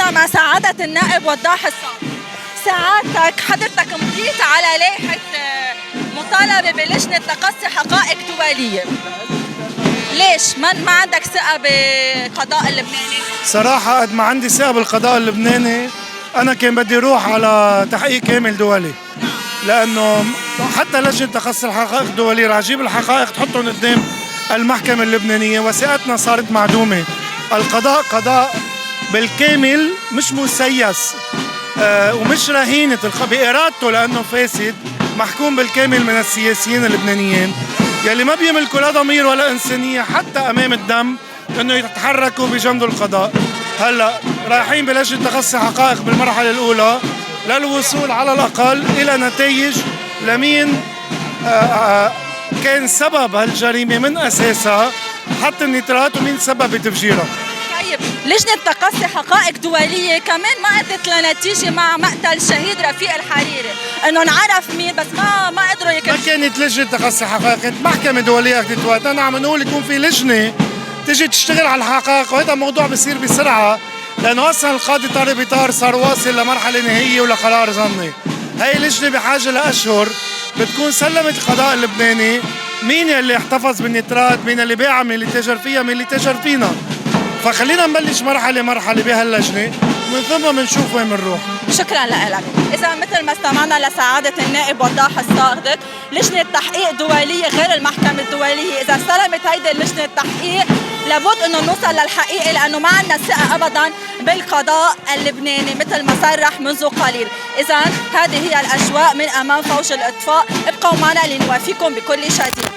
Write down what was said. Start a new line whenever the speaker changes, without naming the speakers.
كنا مع سعادة النائب وضاح الصقر. سعادتك حضرتك مضيت على لائحة مطالبة بلجنة تقصي حقائق دولية. ليش ما عندك ثقة بالقضاء اللبناني؟
صراحة قد ما عندي ثقة بالقضاء اللبناني أنا كان بدي أروح على تحقيق كامل دولي، لأنه حتى لجنة تقصي الحقائق الدولية رح تجيب الحقائق تحطهم قدام المحكمة اللبنانية وثقتنا صارت معدومة. القضاء قضاء بالكامل مش مسيس ومش رهينة بإرادته لأنه فاسد، محكوم بالكامل من السياسيين اللبنانيين يلي ما بيملكوا لا ضمير ولا إنسانية حتى أمام الدم إنه يتحركوا بجنب القضاء. هلا رايحين بلجنة تقصي حقائق بالمرحلة الأولى للوصول على الأقل إلى نتائج لمين كان سبب هالجريمة من أساسها حط النترات ومين سبب بتفجيرها.
طيب لجنة تقصي حقائق دولية كمان ما أدت لنتيجة مع مقتل الشهيد رفيق الحريري، إنه نعرف مين بس ما قدروا
ما كانت لجنة تقصي حقائق، كانت محكمة دولية أخذت وقت. أنا عم نقول يكون في لجنة تجي تشتغل على الحقائق، وهذا موضوع بصير بسرعة لأنه أصلا القاضي طارق بيطار صار واصل لمرحلة نهائية ولقرار ظني. هاي اللجنة بحاجة لأشهر بتكون سلمت القضاء اللبناني مين اللي احتفظ بالنترات، مين اللي باعها، مين اللي تاجر فيها، مين اللي تاجر فينا. فخلينا نبلش مرحلة بهاللجنة ومن ثم بنشوف وين بنروح.
شكرا لك. إذا مثل ما استمعنا لسعادة النائب وضاح الصادق، لجنة تحقيق دولية غير المحكمة الدولية، إذا استلمت هيدي اللجنة التحقيق لابد إنه نوصل للحقيقة، لأنه ما عندنا ثقة أبدا بالقضاء اللبناني مثل ما صرح منذ قليل. إذا هذه هي الأجواء من أمام فوج الإطفاء، ابقوا معنا لنوافيكم بكل شديد.